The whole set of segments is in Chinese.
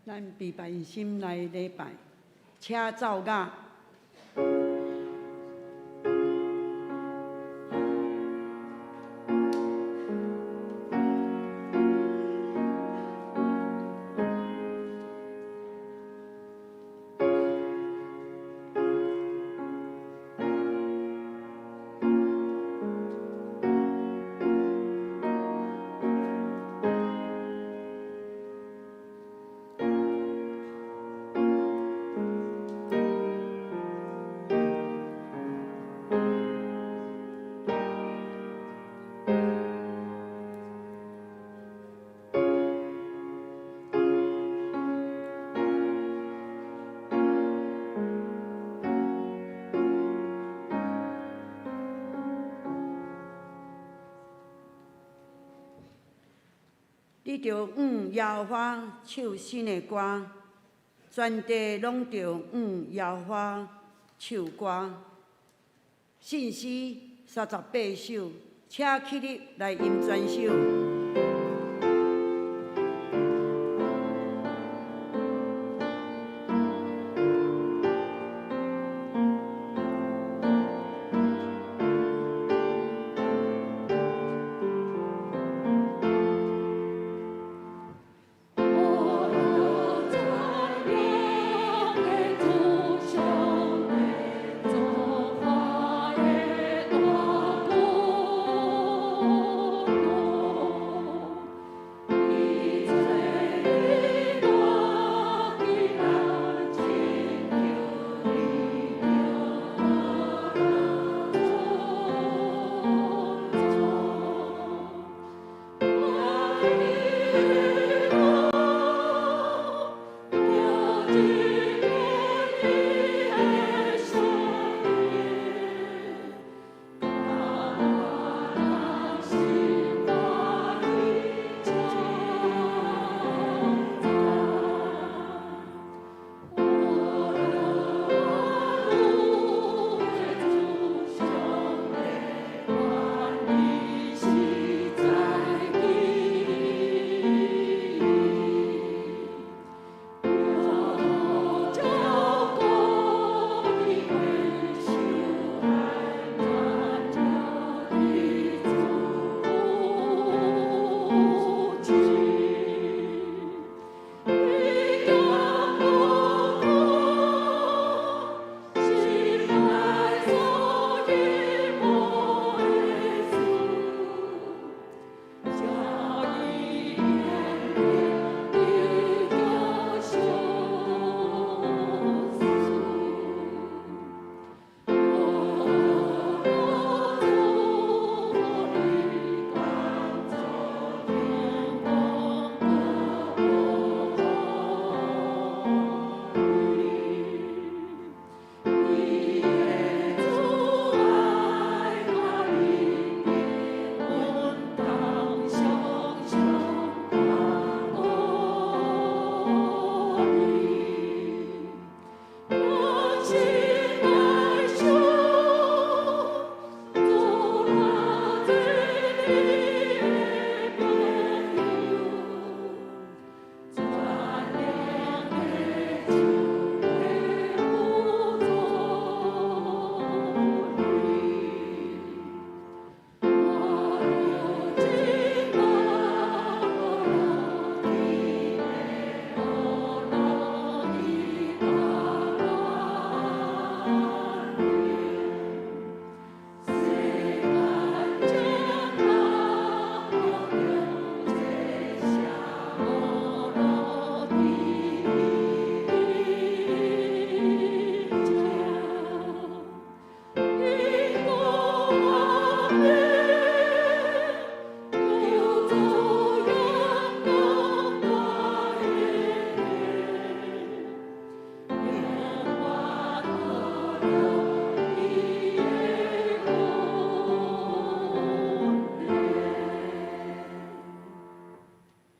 咱备办心来礼拜，请奏乐。你着耶和华唱新的歌，全地拢着耶和华唱歌。信诗38首，请起立来吟全首。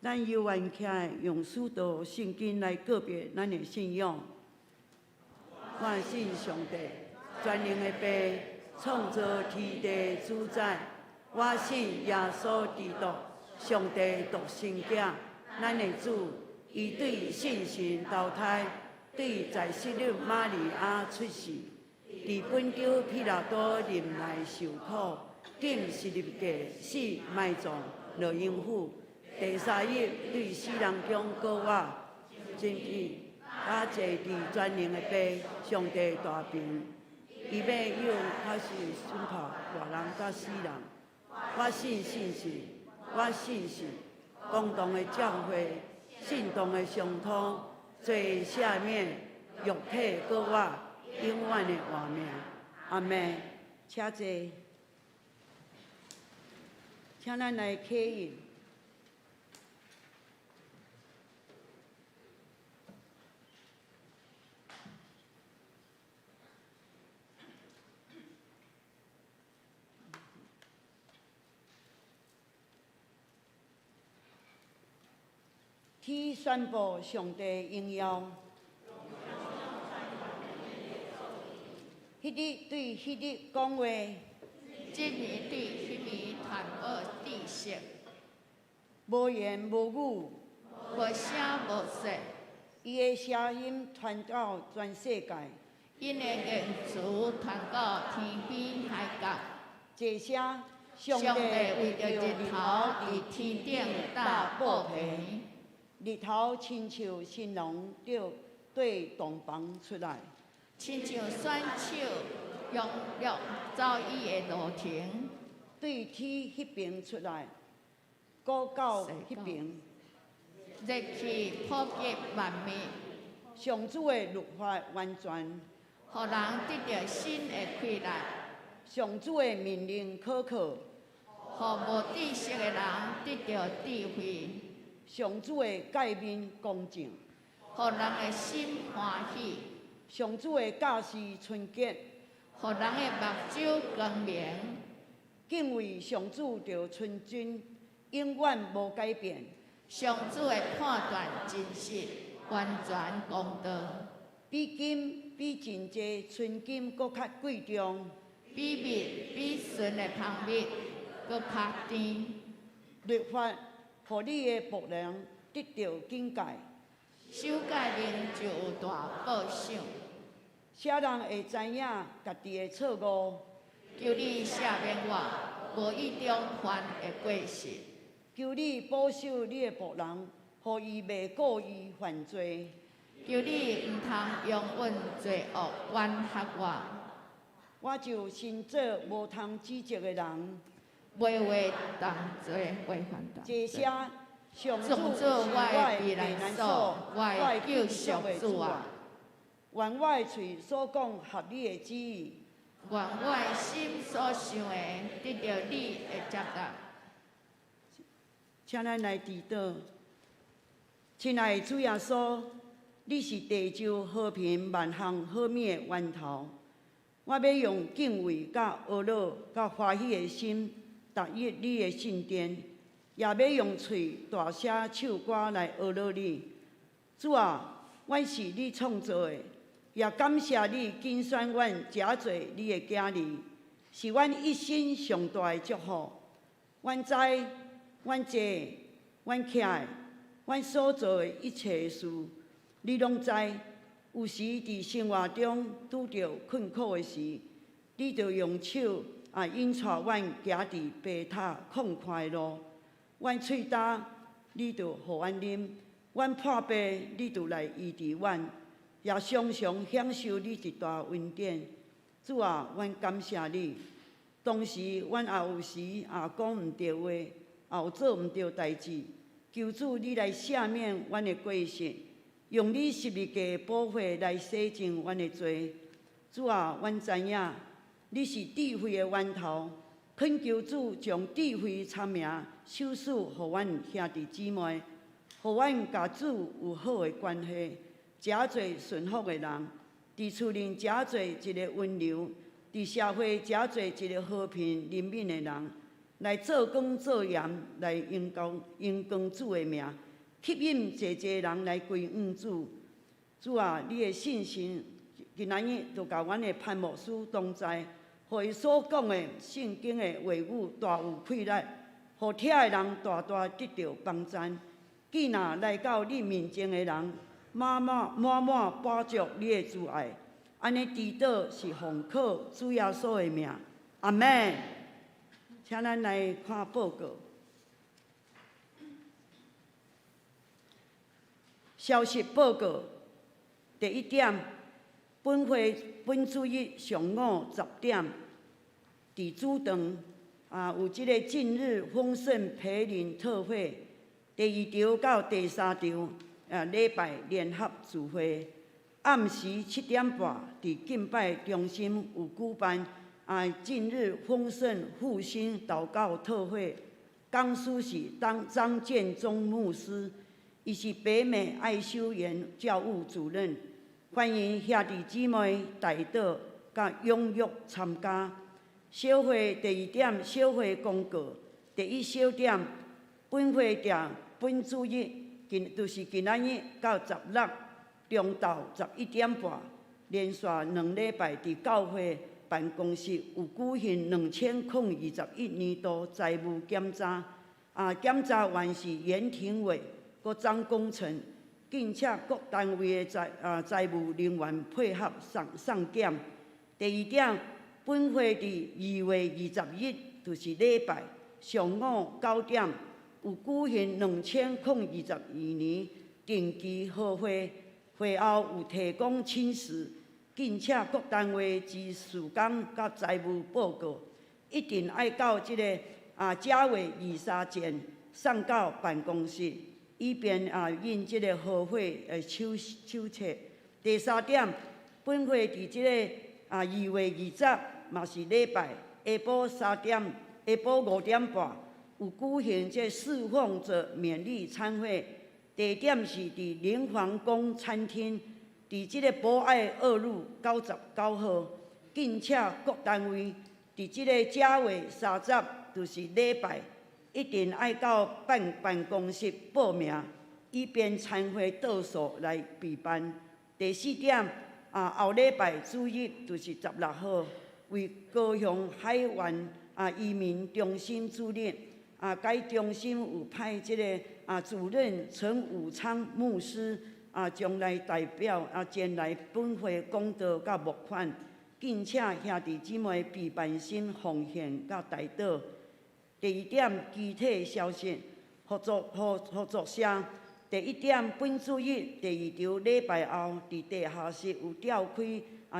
咱犹原起来，用许多圣经来告别咱的信仰。我信上帝，全能的爸，创造天地主宰。我信耶稣基督，上帝独生子，咱的主，伊对信神投胎，对在世日玛利亚出世，伫本州彼拉多任内受苦，顶十字架死埋葬，落阴府。第三日对死人中告我，真义甲坐伫全能的爸，上帝大平。伊要用发誓审判活人甲死人。我信神，我信是共同的教会，信同的上通，罪赦免，肉体告我，永远的活命。阿门。请坐，请咱来启应。天宣布上帝应邀，迄日对迄日讲话，今年对迄年传播知识，无言无语，无声无息，伊的声音传到全世界。因的言辞传到天边海角。这声上帝为着日头伫天顶打布被，日头亲像新郎对洞房出来，亲像选手拥有走伊的路程，对天迄边出来，过到迄边。热气普及万物，上主的律法完全，互人得到新的快乐。上主的命令可靠，互无知识的人得到智慧。上主的诫命公正，互人的心欢喜。上主的教示纯洁，互人的目睭光明。敬畏上主着纯真，永远无改变。上主的判断真实，完全公道，比金比真济纯金搁较贵重，比蜜比纯的蜂蜜搁较甜。律法互你的仆人得到警戒，守戒人就有大报赏。啥人会知影家己的错误？求你赦免我无意中犯的过失。求你保守你的仆人，互伊袂故意犯罪。求你毋通用阮罪恶冤吓我。我就身做无通指责的人，袂话当罪违反当罪。这些上主是上主我的避难所，我的救赎的主啊！愿我的嘴所讲合你的旨意，愿我的心所想的得到你的接纳。请咱来祈祷。亲爱的主耶稣，你是地球和平万项好物的源头。我要用敬畏、甲懊恼、甲欢喜的心，踏入你的圣殿，也要用嘴大声唱歌来懊恼你。主啊，阮是你创造的，也感谢你拣选阮加做你的囝儿，是阮一生上大的祝福。阮知，阮坐，阮徛，阮所做的一切事，你拢知。有时伫生活中拄着困苦的时，你就用手引带阮行伫白塔畅快的路。阮喙焦，你就互阮啉；阮破病，你就来医治阮，也常常享受你一大恩典。主啊，阮感谢你。当时阮也有时也讲毋对话，也有做毋对代志，求主你来赦免阮的过失。用你十字架宝血来洗净阮的罪。主啊，阮知影你是智慧的源头，恳求主将智慧参名授予互阮兄弟姊妹，互阮甲主有好的关系，诚做顺服的人，伫厝内诚做一个温柔，伫社会诚做一个和平怜悯的人，来做光做盐，来荣光主的名。吸引济济人来归向主。主啊，你的信心今仔日就甲阮的潘牧师同在，互伊所讲的圣经的话语大有气力，互听的人大大得到帮助。既若来到你面前的人，满饱足你的慈爱，安尼祈祷是奉靠主耶稣的名，阿门。请咱来看报告。消息报告第1点，本主日上午10点，伫主堂有即个近日丰盛培灵特会。第2场到第3场礼拜联合聚会，暗时7点半伫敬拜中心有举办近日丰盛复兴祷告特会，讲师是张建宗牧师，伊是北美爱修园教务主任，欢迎兄弟姊妹代祷甲踊跃参加。小会第2点小会公告，第1小点本会店。本主日就是今仔日到16中昼11点半，连续2礼拜伫教会办公室有举行2021年度财务检查，检查员是严廷伟、佮张工程，并且各单位的财务人员配合送检。第2点，本会伫2月20日，就是礼拜上午9点。有举行2022年定期好会，会后有提供请示，并且各单位之事工甲财务报告，一定要到即个正月23前送到办公室，以便印即个好会手册。第3点，本会伫即个2月20嘛是礼拜下晡5点半。有举行这释放者勉励餐会，地点是伫灵皇宫餐厅，伫即个博爱2路99号，并且各单位伫即个正月30，就是礼拜，一定要到办公室报名，以便餐会倒数来备办。第4点，后礼拜主日就是16号，为高雄海湾移民中心主任。该中心有派即个主任陈武昌牧师将来代表前来本会讲道甲募款，并且兄弟姊妹备办心奉献甲代祷。第2点具体消息，合作社。第1点本主日第2场礼拜后，伫地下室有召开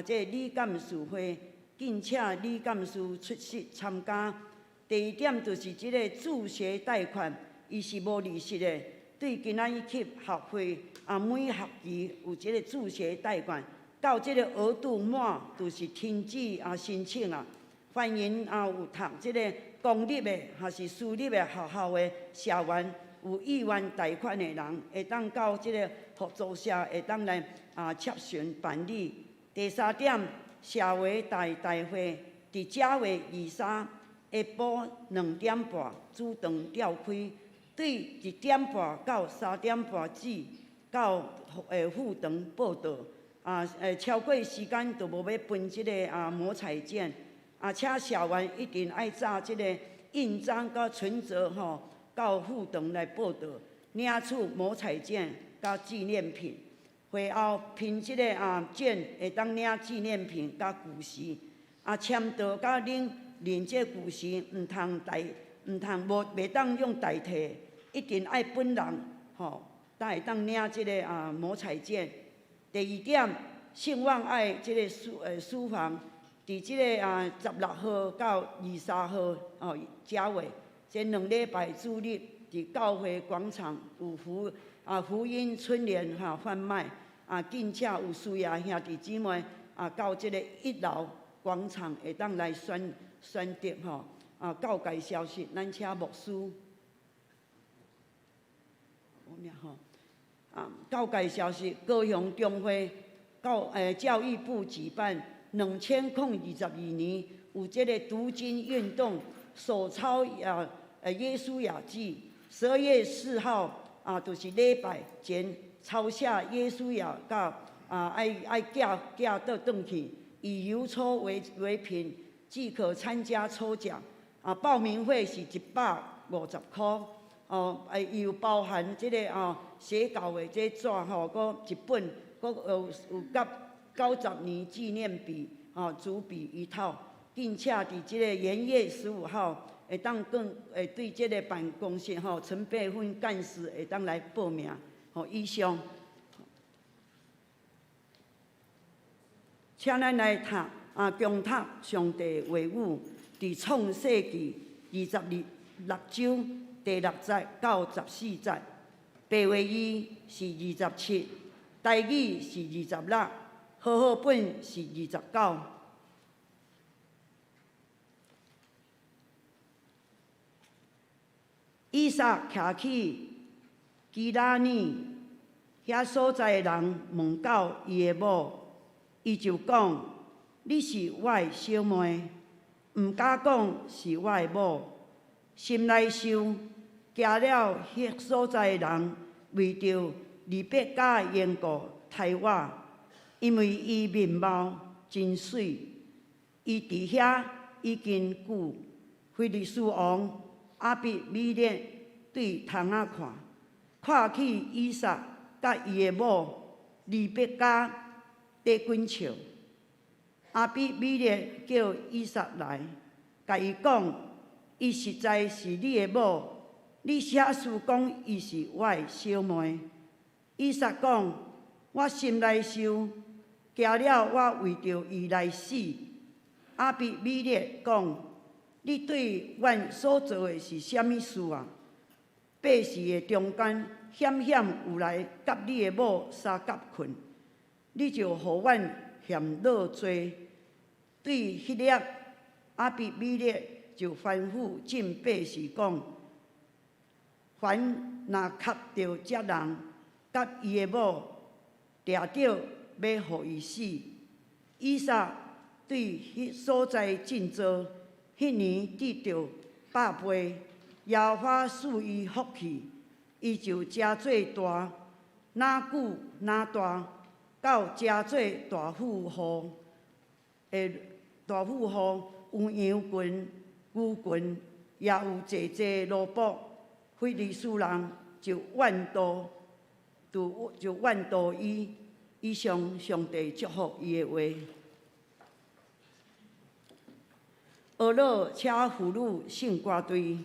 即个理监事会，并且理监事出席参加。第2点就是即个助学贷款，伊是无利息的。对今仔日起学费每学期有即个助学贷款，到即个额度满，就是停止申请啊。欢迎有读即个公立的还是私立的学校的社员，有意愿贷款的人，会当到即个合作社会当来洽询办理。第3点，社会大会伫正月23。下晡2点半，主堂召开，对1点半到3点半止到副堂报道。超过时间就无要分即个摸彩券。请社员一定爱早即个印章甲存折到副堂来报道，领取摸彩券甲纪念品。会后凭即个券会当领纪念品甲古时。签到甲领这古时袂当用代替，一定爱本人才会当领即个摸彩券。第2点，兴旺爱即个书房，伫即个16号到23号正月，这2礼拜主日伫教会广场有福音春联贩卖，并且有需要兄弟姊妹到即个1楼广场会当来选择教界消息，咱请牧师。教界消息，高雄中会教育部举办2022年有这个读经运动，手抄耶稣雅记，12月4号就是礼拜前抄写耶稣雅甲爱寄倒转去，以邮戳为凭，即可参加抽奖。报名费是150块。伊有包含即个写稿的这纸搁一本，搁有90年纪念笔主笔一套，并且伫即个元月15号会对即个办公室陈培芬干事会当来报名以上。请咱来读恭读上帝话语，伫创世纪26章第6节到14节，白话语是27，台语是26，和合本是29。以撒徛起基拉尼遐所在的人问到伊的某，伊就讲：“你是我的小妹。”毋敢讲是我的某，心内想，惊了迄所在的人为着利百加的缘故杀我，因为伊面貌真水。伊伫遐已经久。非利士王亚比米勒对窗仔看起以撒甲伊的某利百加伫滚笑。亚比米勒叫以撒来，甲伊讲：“伊实在是你的某，你写书讲伊是我的小妹。”以撒讲：“我心内想，惊了我为着伊来死。”亚比米勒讲：“你对阮所做的是啥物事啊？百事的中间险有来甲你的某相夹困，你就互阮嫌落罪。”对迄粒亚比米勒就吩咐进百姓讲：“凡若磕着这人甲伊的某，掠着要互伊死。”以撒对迄所在尽做，迄年得着100倍，耶和华赐伊福气，伊就诚做大，哪久哪大，到诚做大富户。大富户有羊群、牛群，也有济济奴仆。非利士人就怨妒伊。以上上帝祝福伊的话。俄罗且俘虏圣歌队。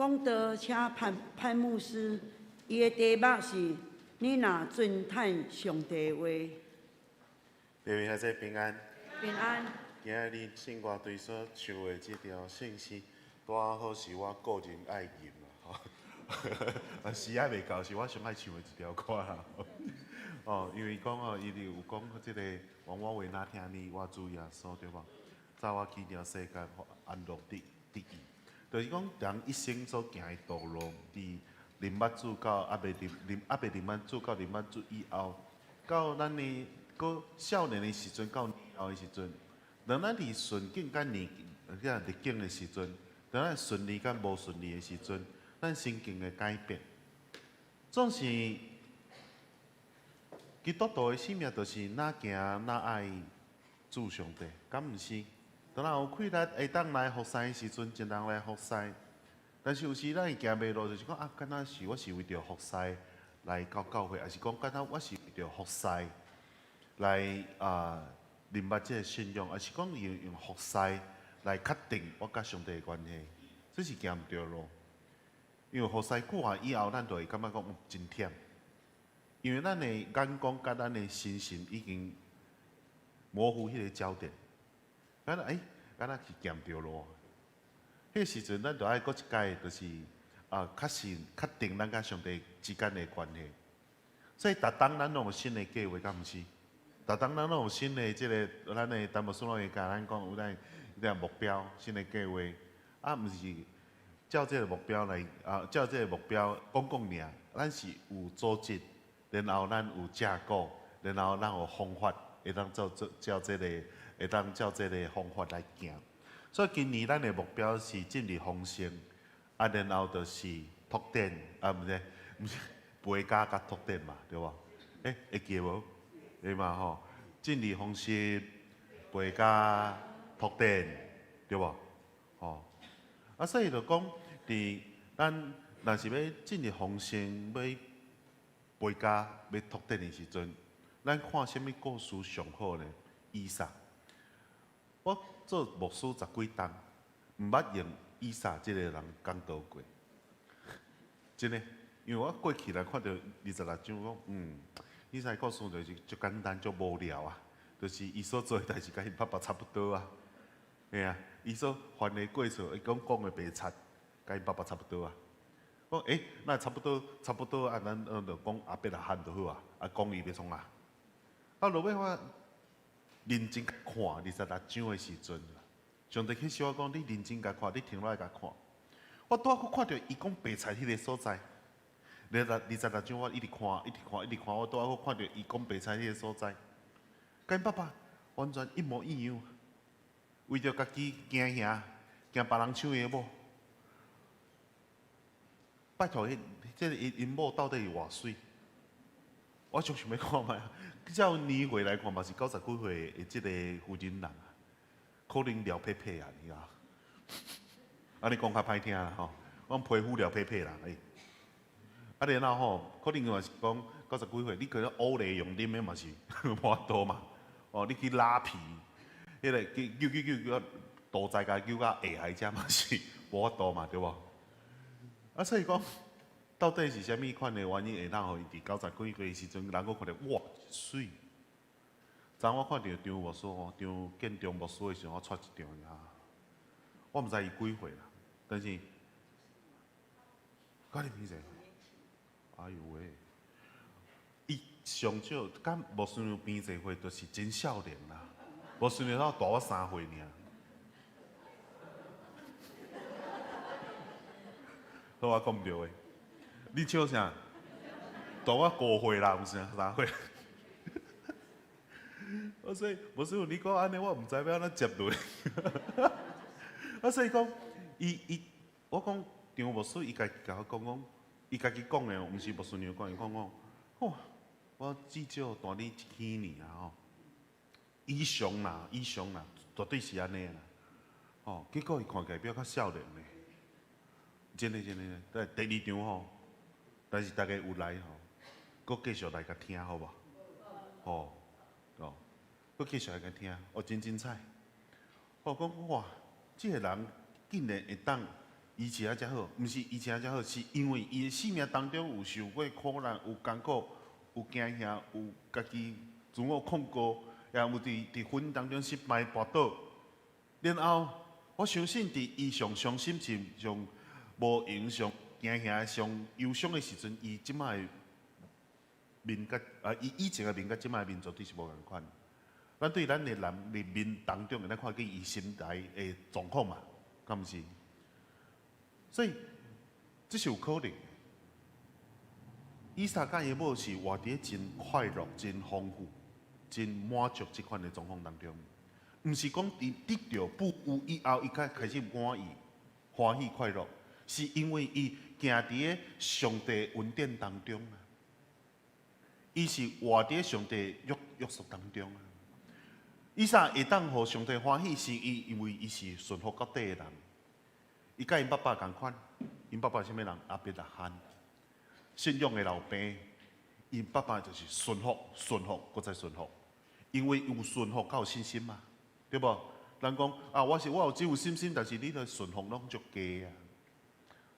讲道请潘牧师，伊的题目是“你若尊叹上帝话”。各位孩子平安。平安。今仔日圣歌队所唱的这条圣诗，拄好是我个人爱吟啦，吼。时也袂够，是我上爱唱的一条歌啦。哦，因为讲哦，伊就有讲即个王我为哪听你，我主耶稣对无？早我去了世间，安乐的意，就是讲人一生所行的道路，伫临捌主到还袂临捌主到临捌主以后，到咱的个少年的时阵，到年老的时阵，当咱伫顺境甲逆境的时阵，当咱顺利甲无顺利的时阵，咱心境的改变，总是基督徒的生命，就是哪行哪爱主上帝，敢毋是？当咱有气力会当来服侍的时阵，尽量来服侍。但是有时咱会行袂路，就是讲啊，敢若是我是为着服侍来到教会，还是讲敢若我是为着服侍来明白这个信仰，还是讲用服侍来确定我甲上帝的关系，这是行毋对路。因为服侍久啊以后，咱就会感觉讲真忝，因为咱的眼光甲咱的心神已经模糊迄个焦点。敢若是行毋对路。迄个时阵，咱就爱搁一届，就是确定咱甲上帝之间的关系。所以，逐当咱拢有新的计划，敢毋是？逐当咱拢有新的咱的陈牧师拢会甲咱讲有咱目标、新的计划，毋是照这个目标来照这个目标讲尔，咱是有组织，然后咱有架构，然后咱有方法，会当照这个方法来行。所以今年咱的目标是进入丰盛，然后就是拓展，毋是培加甲拓展嘛，对无？会记得无？对嘛吼？进入丰盛，培加拓展，对无？吼，所以就讲，咱若是要进入丰盛，要培加、要拓展的时阵，咱看什么故事上好呢？以撒。我做牧师10几冬，毋捌用以撒即个人讲道过，真诶，因为我过去来看到26章，讲以撒故事就是足简单、足无聊啊，就是伊所做诶代志，甲伊爸爸差不多啊，嘿啊，伊所犯诶过错，伊讲诶白贼，甲伊爸爸差不多啊。讲那差不多啊，咱就讲阿伯拉罕就好啊，讲伊要创啊。落尾我认真看26章的时阵，上帝启示我讲：你认真甲看，你停落来甲看。我拄仔看到伊讲白菜迄个所在，26章我一直看，我拄仔看到伊讲白菜迄个所在，甲因爸爸完全一模一样。为着家己惊兄，惊别人抢伊某。拜托，因某到底是偌水？我就想要看卖。照年岁来看嘛，是90几岁的即个妇人人啊，可能撩撇撇啊，你知啊？安尼讲较歹听啦吼，我皮肤撩撇撇啦，然后吼，可能嘛是讲90几岁，你可能乌雷用啉的嘛是无法度嘛，你去拉皮，迄个叫杜在家叫甲下海者嘛是无法度嘛，对无？所以讲。到底是虾米款的原因会当互伊伫90几岁时阵，人佫看到哇水？昨我看到张牧师吼，见张牧师的时候，我撮一张尔，我毋知伊几岁啦，但是，甲你比者，哎呦喂，伊上少甲牧师娘变者岁，就是真少年啦，牧师娘大我3岁尔。好，我讲毋对诶。你笑啥？大我5岁啦，毋是3岁。所以无师傅，你讲安尼，我毋知要安怎接落。所以讲，我讲张牧师，伊家己甲我讲，伊家己讲诶，毋是牧师娘讲，伊讲，我至少大你1起年啊吼，以上啦，绝对是安尼啦。结果伊看起来比较少年咧，真诶。第2场吼。但是大家有来吼，佫继续来甲听好无？佫继续来甲听，真精彩。讲哇，这个人竟然会当医治啊才好，毋是医治啊才好，是因为伊的生命当中有受过苦难，有艰苦，有惊吓，有家己自我控告，也有伫婚姻当中失败跋倒。然后我相信伫伊上伤心、上无影上惊吓、上忧伤的时阵，伊即摆面甲伊以前的面甲即摆面绝对是无共款。咱对咱的人面当中，咱看见伊心内的状况嘛，敢毋是？所以这是有可能的。以撒甲伊某是活伫真快乐、真丰富、真满足这款的状况当中，毋是讲伊得到富有以后，伊才开始满意、欢喜、快乐，是因为伊行伫上帝恩典当中啊，伊是活伫上帝约束当中啊。以撒会当互上帝欢喜，是因为伊是顺服到底的人。伊甲因爸爸同款，因爸爸是啥物人？阿伯拉罕，信仰的老爸。因爸爸就是顺服，搁再顺服，因为有顺服，才有信心嘛，对无？人讲啊，我有只有信心，但是你的顺服拢足低啊。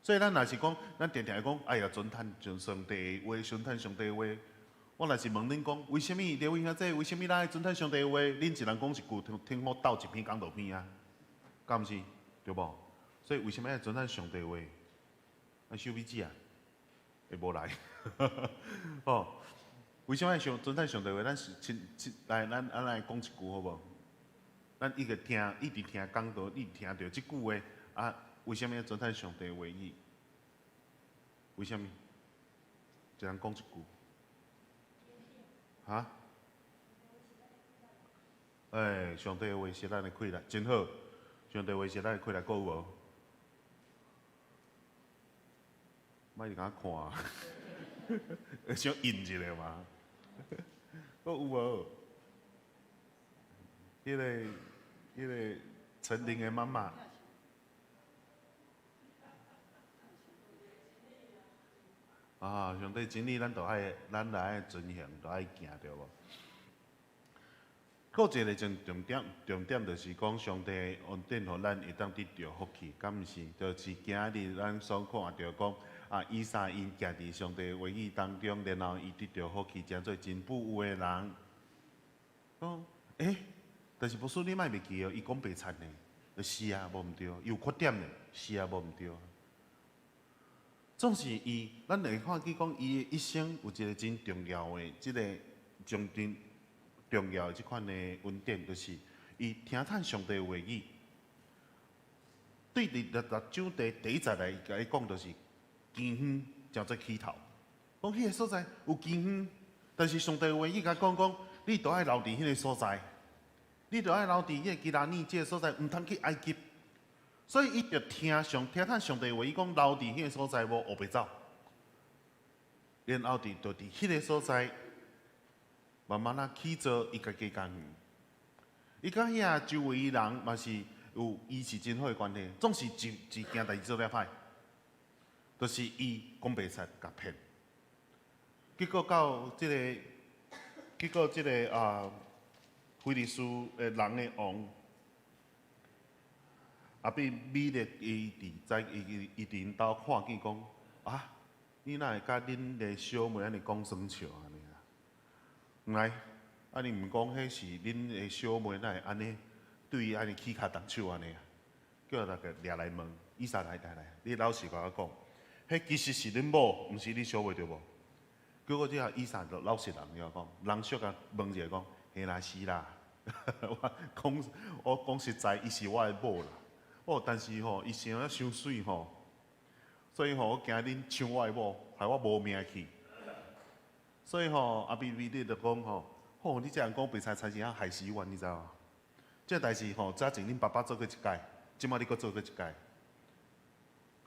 所以咱若是讲，咱常常会讲，哎呀，尊崇上帝的话，尊崇上帝的话。我若是问恁讲，为什么列位兄弟，为什么咱爱尊崇上帝的话？恁一人讲一句，听我斗一篇讲道篇啊，敢毋是？对无？所以为什么要尊崇上帝的话？咱收笔记啊，会无来。哦，为什么要尊崇上帝的话？咱是来，咱来讲一句好无？咱一直听讲道，一直听到即句话啊，为什么要尊崇上帝的话语？为什么？一人讲一句。啊！哎，上帝的话是咱的气力，真好。上帝话是咱的气力，够有无？莫是甲我看，想印一下嘛？够有无？迄个陈琳的妈妈。啊，上帝真理，咱就爱遵行，就爱行，对无？搁一个重点就是讲，上帝恩典互咱会当得到福气，敢毋是？就是今日咱所看到讲，啊，以撒因行伫上帝话语当中，然后伊得到福气，成做真富有的人。讲，但是不是你莫袂记哦？伊讲白贼呢？是啊，无毋对，有缺点呢？是啊，无毋对。总是咱会看见讲，伊的一生有一个真重要的，即个真重要的即款的恩典，就是伊听叹上帝的话语。对六章第1节来甲伊讲，就是金远叫做起头。讲迄个所在有金远，但是上帝的话语甲讲，你都爱留伫迄个所在，你都爱留伫迄个基拉尼即个所在，毋通去埃及。所以伊就听叹上帝话，伊讲留伫迄个所在无学袂走，然后就伫迄个所在慢慢啊去做伊家己工园。伊甲遐周围人嘛是有伊是真好的关系，总是一件代志做了歹，就是伊讲袂出甲骗。结果即个菲利斯的人的王。啊！被米勒伊伫因兜看见讲啊，你哪会甲恁的小妹安尼讲耍笑安尼啊？毋来，安尼毋讲，迄是恁的小妹哪会安尼对伊安尼起骹动手安尼啊？叫大家掠来问，以撒来，你老实甲我讲，迄其实是恁某，毋是恁小妹对无？结果即下以撒就老实人了讲，人俗甲问一下讲，嘿啦是啦，我讲实在，伊是我的某啦。但是伊生得伤水所以我惊恁抢我的某，害我无命去。所以阿比勒就讲你这样讲白菜才是害死我，你知无？这代志早前恁爸爸做过一届，即摆你搁做过一届。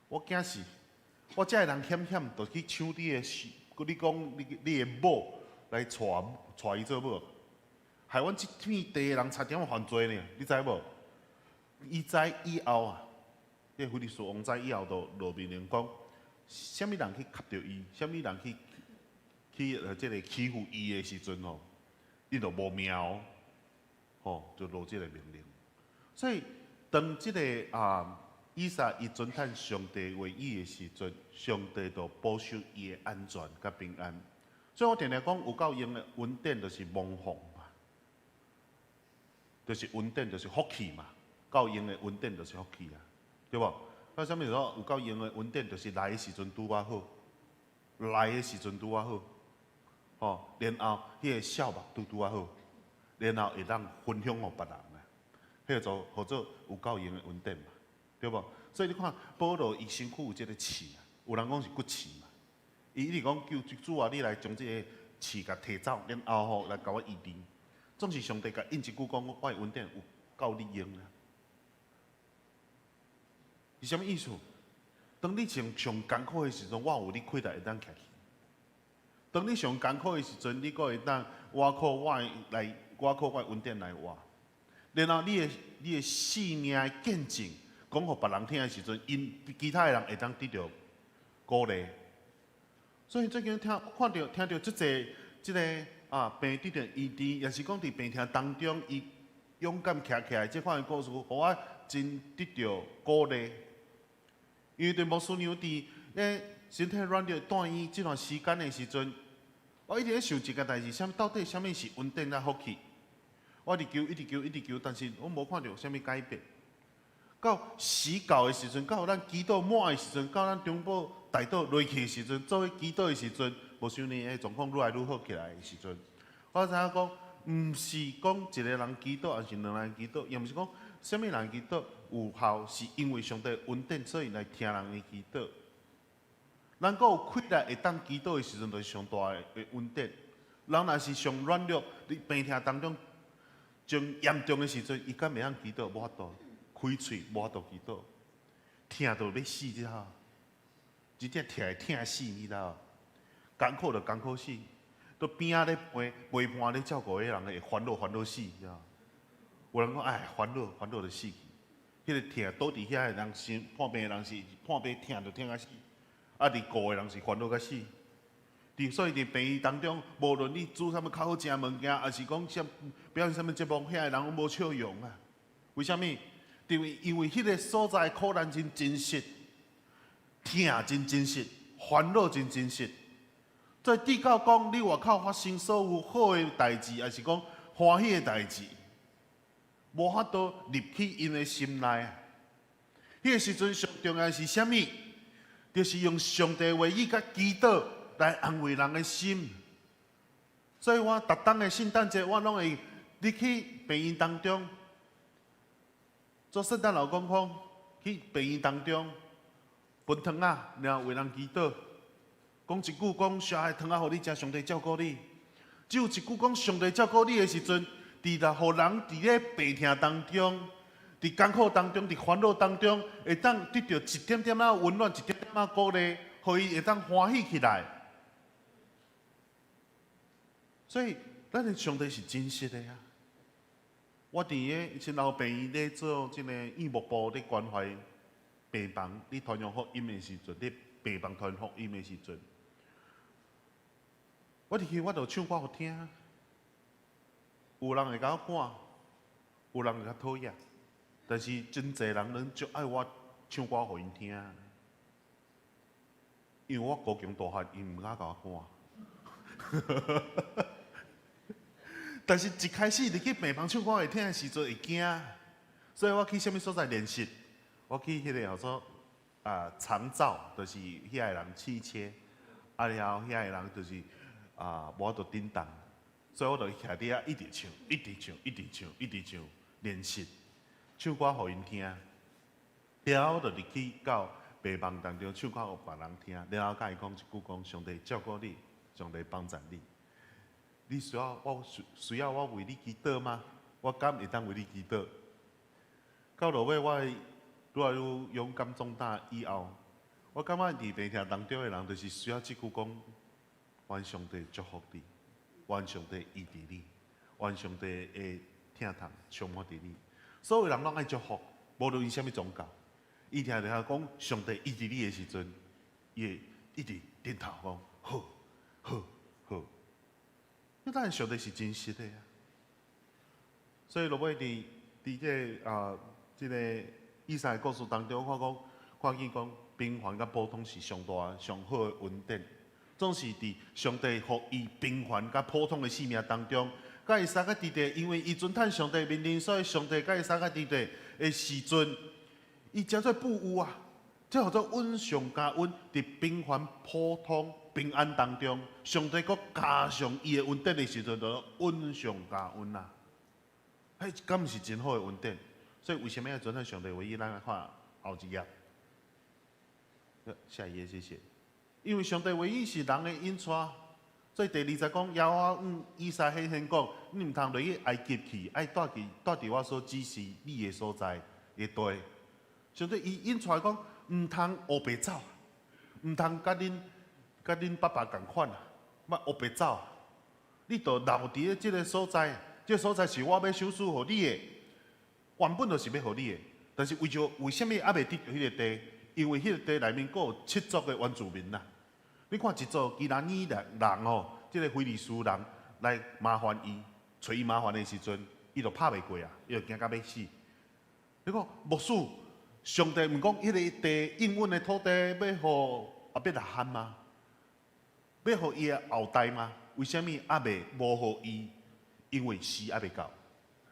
我惊死，我这个人险就去抢你的，你讲你的某来娶伊做某，害阮这片地的人差点犯罪呢，你知无？伊知以后啊，迄菲利斯王知以后，就落命令讲，啥物人去夹着伊，啥物人去即个欺负伊的时阵伊就无命就落即个命令。所以当即个以撒伊尊叹上帝为伊的时阵，上帝就保守伊的安全甲平安。所以我定定讲，有够用的稳定就是蒙福嘛，就是稳定就是福气嘛。够用的稳定就是福气啊，对无？到啥物时候有够用的稳定，就是来的时阵拄啊好，来的时阵拄啊好，吼，然后迄个笑目拄啊好，然后会当分享互别人啊，迄个叫做有够用的稳定嘛，对无？所以你看保罗伊身躯有即个刺啊，有人讲是骨刺嘛，伊一直讲求主啊，你来将即个刺甲摕走，然后吼来甲我医治。总是上帝甲应一句讲，我的稳定有够你用啊。是啥物意思？当你上艰苦的时阵，我有你开台会当徛起；当你上艰苦的时阵，你阁会当我靠我的稳定来活。然后你的性命的见证，讲互别人听的时阵，因其他的人会当得到鼓励。所以最近听到即个病得到医治，也是讲伫病痛当中，伊勇敢徛起来，即款的故事，互我真得到鼓励。因为对牧师娘伫身体软弱住院这段时间的时阵，我一直在想一个代志，到底啥物是稳定甲福气？我一直求，但是我无看到啥物改变。到时到的时阵，到咱祈祷满的时阵，到咱中保大岛落去的时阵，做伙祈祷的时阵，无想呢状况愈来愈好起来的时阵，我知影讲，毋是讲一个人祈祷，还是两个人祈祷，也毋是讲啥物人祈祷有效，是因为上帝稳定，所以来听人的祈祷。咱阁有气力会当祈祷的时阵，就是上大的稳定。人若是上软弱，伫病痛当中，将严重的时阵，伊敢袂晓祈祷，无法度开喙，无法度祈祷，疼到要死只吼，真正疼会疼死你知道？艰苦就艰苦死，都边仔咧陪伴咧照顾迄人会烦恼死，知道？有人讲哎，烦恼就死去。迄个疼倒伫遐的人是破病的人是破病疼就疼啊死，伫顾的人是烦恼甲死。所以伫病院当中，无论你煮啥物较好食物件，还是讲表演啥物节目，遐个人拢无笑容啊。为虾米？因为迄个所在苦难真真实，疼真真实，烦恼真真实。在地教讲，你外口发生所有好的代志，还是讲欢喜的代志，无法度入去因的心内啊。迄个时阵上重要是啥物？就是用上帝话语甲祈祷来安慰人的心。所以我逐当的圣诞节，我拢会入去病院当中，做圣诞老公公，去病院当中分汤啊，然后为人祈祷。讲一句讲，小孩汤啊，互你食，上帝照顾你。只有一句讲，上帝照顾你的时阵，伫来互人伫咧病痛当中，伫艰苦当中，伫烦恼当中，会当得到一点点仔温暖，一点点仔鼓励，互伊会当欢喜起来。所以，咱的上帝是真实的啊！我伫个新老病院咧做即个义务部咧关怀病房，咧传扬福音的时阵，咧病房传福音的时阵。我入去，我就唱歌互听，有人会甲我赶，有人会较讨厌，但是真侪人拢足爱我唱歌互因听，因为我高强大汉，因毋敢甲我赶。但是一开始入去病房唱歌会听的时阵会惊，所以我去啥物所在练习？我去迄个叫做长照，就是遐个人试车，然后遐个人就是。无法度顶当，所以我就徛伫遐一直唱，练习唱歌互因听。然后我就入去到病房当中唱歌互别人听，然后甲伊讲一句讲：上帝照顾你，上帝帮助你。你需要我为你祈祷吗？我敢会当为你祈祷。到落尾我愈来愈勇敢壮大以后，我感觉伫病痛当中的人，就是需要即句讲。愿上帝祝福你，愿上帝医治你，愿上帝的疼痛充满伫你。所有人拢爱祝福，无论伊啥物宗教，伊听着讲上帝医治你的时阵，伊会一直点头讲好，好，好。那当然上帝是真实的啊。所以落尾伫即个以赛故事当中，看见讲平凡甲普通是上大上好的恩典，总是伫上帝予伊平凡甲普通的生命当中，甲伊三个伫地，因为伊遵趁上帝命令，所以上帝甲伊三个伫地的时阵，伊叫做不污啊，这叫做恩上加恩，伫平凡普通平安当中，上帝搁加上伊的恩典的时阵，就恩上加恩啊！迄敢毋是真好的恩典？所以为什么要遵从上帝唯一？咱来看后一页，下一页谢谢。因为上帝唯一是人的引带，所以第20节讲，耶和华以赛显现讲，你毋通落去埃及去，爱住伫我所指示你的所在的地。上帝伊引带讲，毋通黑白走，毋通甲恁爸爸共款啊，莫黑白走。你着留伫咧即个所在，即个所在是我要收赐互你的，原本就是要互你的。但是为什么还未得到迄个地？因为迄个地内面佫有7族的原住民呐。你看一组基南尼人吼，即个非利士人来麻烦伊，找伊麻烦的时阵，伊就拍袂过啊，伊就惊到要死。你看牧师，上帝毋讲迄个地应允的土地要互阿伯拉罕吗？要互伊的后代吗？为什么还未无互伊？因为时还未到。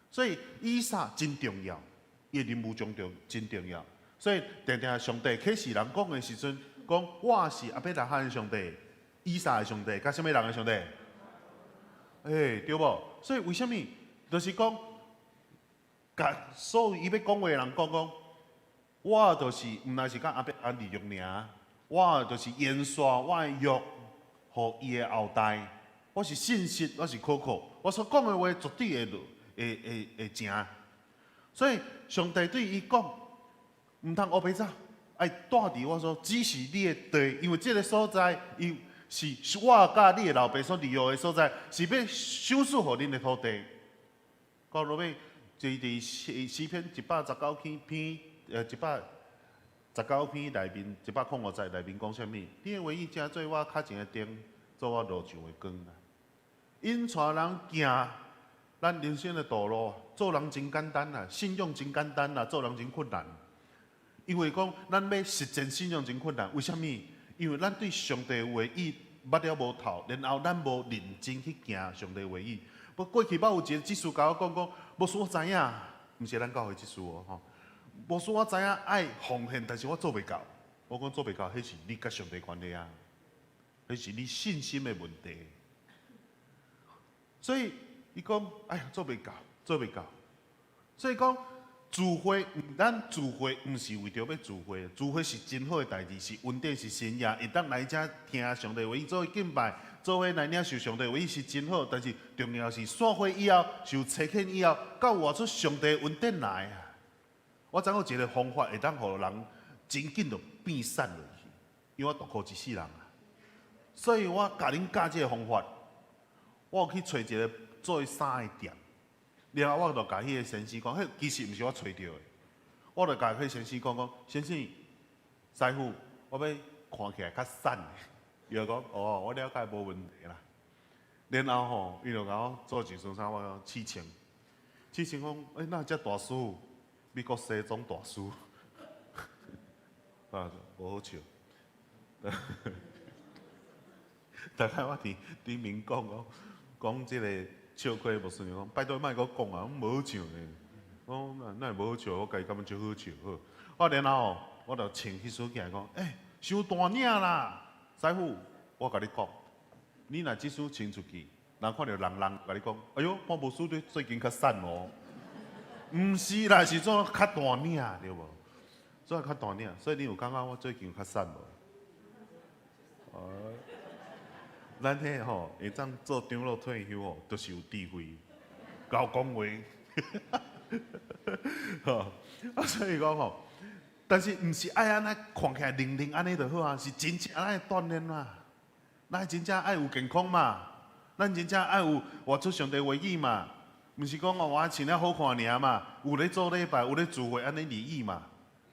所以以撒真重要，伊的任务中真重要。所以定定上帝启示人讲的时阵，讲我是阿伯拉罕的上帝，以撒的上帝，甲什么人的上帝？对无？所以为什么？就是讲，甲所有伊要讲话的人讲，我就是毋但是甲阿伯安利约尔，我就是延续我的约，互伊的后代。我是信实，我是可靠，我所讲的话绝对会成。所以上帝对伊讲。毋通黑白走，爱住伫我所指示你的地，因为这个所在，伊是我甲你的老爸所利用的所在，是要收赐互恁的土地。到落尾，就伫诗篇119篇119篇内面105节内面讲啥物？你的唯一正做我脚前的灯，做我路上的光啊！引带人行咱人生的道路，做人真简单啊，信用真简单啊，做人真困难。因为讲，咱要实践信仰真困难，为什么？因为咱对上帝的话语捌了无透，然后咱无认真去行上帝的话语。不过去捌有一个技术甲我讲，无说我知影，毋是咱教会技术哦吼。无说我知影爱奉献，但是我做袂到。我讲做袂到，迄是你甲上帝关系啊，迄是你信心的问题。所以伊讲，哎呀，做袂到，做袂到。所以讲。聚会，咱聚会毋是为着要聚会，聚会是真好的代志，是恩典，是神业，会当来遮听上帝话语，做伙敬拜，做伙来领受上帝话语是真好。但是重要是散会以后，受差遣以后，到活出上帝恩典来啊！我知影有一个方法会当互人真紧就变散落去，因为我独靠一世人啊，所以我甲恁教这个方法，我有去找一个做衫的店。然后我就甲迄个先生讲，迄其实毋是我找到的，我就甲迄个先生讲，先生，师傅，我要看起来较瘦的。伊就讲，哦，我了解无问题啦。然后吼，伊就甲我做一身衫，我试穿，讲，那遮大师，美国西装大师，啊，无好笑。大概我伫面讲即个。笑亏无顺讲，拜托莫阁讲啊，无好笑呢。我那无好笑，我家己感觉真好笑。好，然后我就穿迄首起来讲，伤大领啦，师傅，我甲你讲，你若即首穿出去，人看到人甲你讲，哎哟，我无输你最近较瘦哦。毋是啦，是做较大领对无？做较大领，所以你有感觉我最近较瘦无？咱迄吼会当做长老退休吼，都是有智慧，够讲话。吼，所以讲吼，但是毋是爱安尼看起来灵灵安尼就好啊，是真正爱锻炼嘛，咱真正爱有健康嘛，咱真正爱有活出上帝话语嘛，毋是讲我穿了好看尔嘛，有咧做礼拜，有咧聚会安尼而已嘛，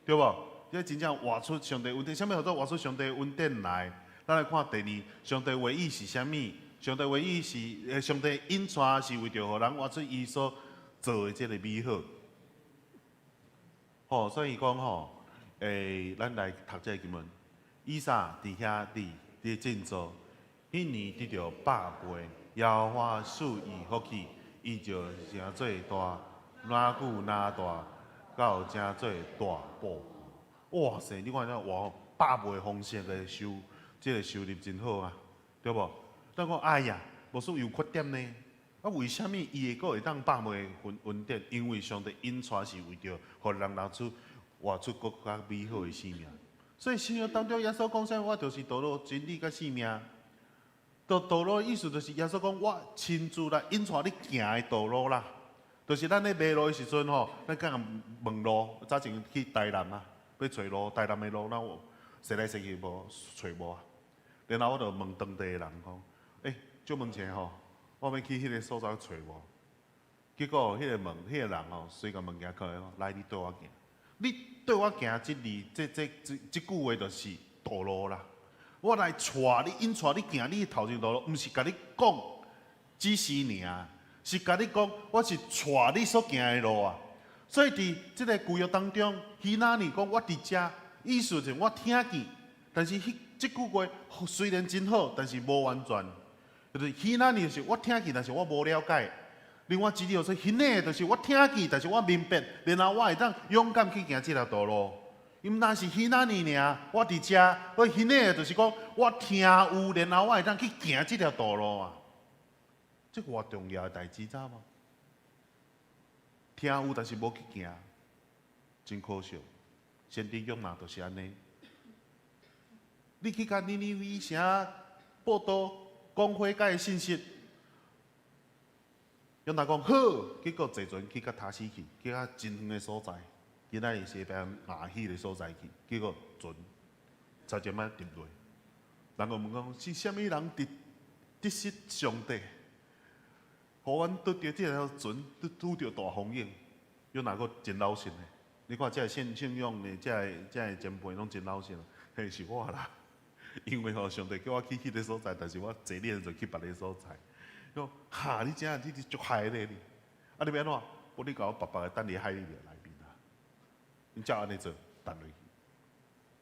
对无？这真正活出上帝恩典，啥物叫做活出上帝恩典来？咱来看第二，上帝话语是啥物？上帝话语是上帝引带是为着互人活出伊所做的这个美好。所以讲吼，咱来读这个经文，以撒伫遐伫建造，迄年得着百倍，耶和华赐伊福气，伊就成做大，哪久哪大，到成做大宝。哇塞！你看这哇，百倍丰盛的这个收入真好啊，对无？咱讲哎呀，无说有缺点呢。啊，为什么伊会当百倍稳定？因为上帝引带是为着，互人活出更加美好的生命。所以新约当中，耶稣讲啥？我就是道路、真理、甲生命。道路的意思就是耶稣讲，我亲自来引带你行的道路啦。就是咱咧迷路的时阵吼，咱敢问路，早前去台南啊，要找路，台南的路，咱有踅来踅去无找无啊。然后我就问当地的人讲，借问者吼。我要去迄个所在找无，结果迄个人吼，随个物件过来，来你对我行，你对我行这句话就是道路啦。我来带你，引带你行你头前道路，毋是甲你讲指示尔，是甲你讲我是带你所行的路啊。所以伫即个旧约当中，希那尼讲我伫遮，意思就是我听见，但是即句话虽然真好，但是无完全。就是希那尼就是我听见，但是我无了解。另外一条说希内就是我听见，但是我明白，然后我会当勇敢去行这条道路。因为那是希那尼尔，我伫遮，我希内就是讲我听有，然后我会当去行这条道路啊。这偌重要的代志，知无？听有，但是无去行，真可惜。先知约拿就是安尼。你去甲尼尼微城报道。讲悔改的信息，用他讲好，结果坐船去到塔斯去，去到真远的所在，今仔日西边亚希的所在去，结果船才渐仔沉落。人个问讲是虾米人得失上帝，互阮得到这条船拄着大风影，用哪个真老实的？你看这信仰的，这前辈拢真老实，嘿是我啦。因为上帝叫我去迄个所在，但是我坐练就去别个所在。讲哈，你真你足害咧你，啊你要安怎？我你甲我白白的等你海里面来面啊！你照安尼做，等落去，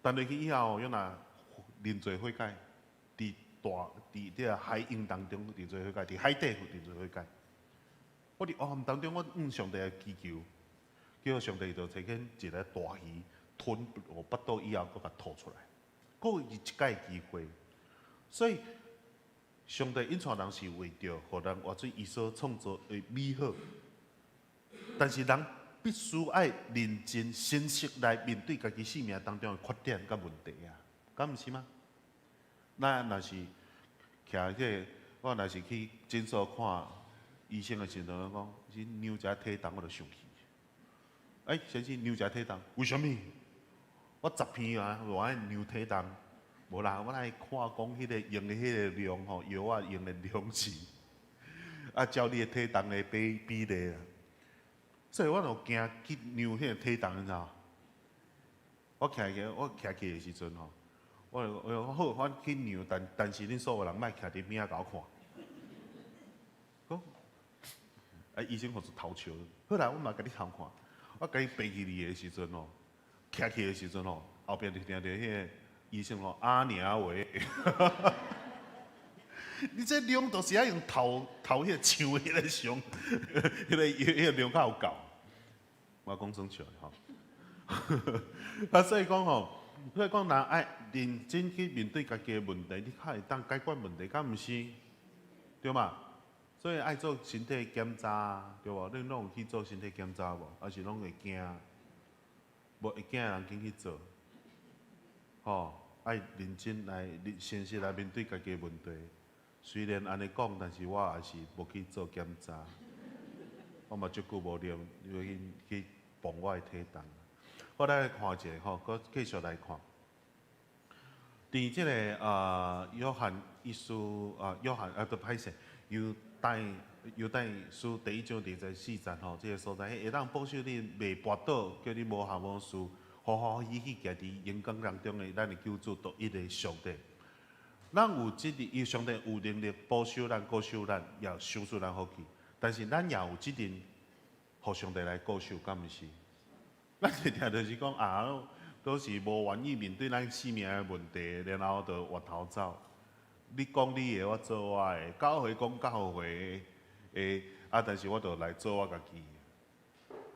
等落去以后，用若认罪悔改，伫这个海洋当中认罪悔改，伫海底认罪悔改。我伫黑暗当中，我上帝的祈求，叫上帝就呈现一个大鱼吞我腹肚以后，搁甲吐出来。过一届机会，所以上帝引带人是为着，互人活出伊所创造的美好。但是人必须要认真、诚实来面对家己生命当中的缺点甲问题啊，敢毋是吗？咱若是徛这，我若是去诊所看医生的时阵，讲是扭一下体重，我就生气。先生扭一下体重，为什么？我10片啊，我爱量体重，无啦，我来看讲迄个用的迄个量吼，药啊用的量是，照你的体重的比例啊。所以我就惊去量迄个体重，你知道？我徛起的时阵吼，我好，我去量，但是恁所有人莫徛伫边仔甲我看。讲，医生好似偷笑。好啦，我嘛甲你偷看。我甲伊爬起嚟的时阵吼。徛起的时阵吼，后边就听到迄个医生说：“阿娘喂，你这量都是要用头迄个枪迄个上，迄个量较有够。”我讲真笑吼，所以讲吼，人爱认真去面对家己的问题，你才会当解决问题，敢毋是？对嘛？所以爱做身体检查，对无？恁拢有去做身体检查无？还是拢会惊？无会惊的人紧去做，爱认真来、诚实来面对家己的问题。虽然安尼讲，但是我也是无去做检查。我嘛足久无念，去磅我的体重。我来看一下搁继续来看。伫即个约翰一书约翰都歹势，犹太书第1章第14节即个所在，会当保守你袂跋倒，叫你无下无事，欢欢喜喜行伫阳光当中的咱的救主独一的上帝。咱有伊上帝有能力保守咱、保守咱，也守住咱福气。但是咱也有责任，互上帝来保守，敢毋是？咱常常就是讲啊，都是无愿意面对咱生命的问题，然后就回头走。你讲你的，我做我的；教会讲教会的，但是我就来做我家己。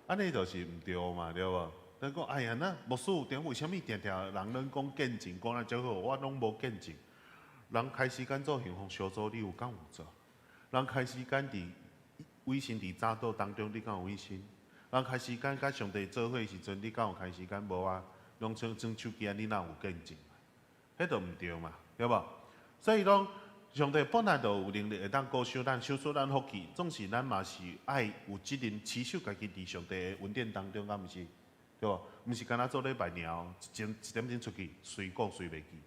安尼就是毋对嘛，对无？咱讲哎呀，那牧师有点为虾米常常人拢讲见证，讲啊真好，我拢无见证。人开时间做幸福小组，你有敢有做？人开时间伫委身伫早祷当中，你敢有委身？人开时间甲上帝做伙时阵，你敢有开时间无啊？拢装手机啊，你哪有见证？迄就毋对嘛，对无？所以讲，上帝本来就有能力会当高修咱、修出咱福气，总是咱嘛是爱有责任持守家己伫上帝的恩典当中，敢毋是？对无？毋是干那做礼拜尔，一点钟出去，随讲随袂记。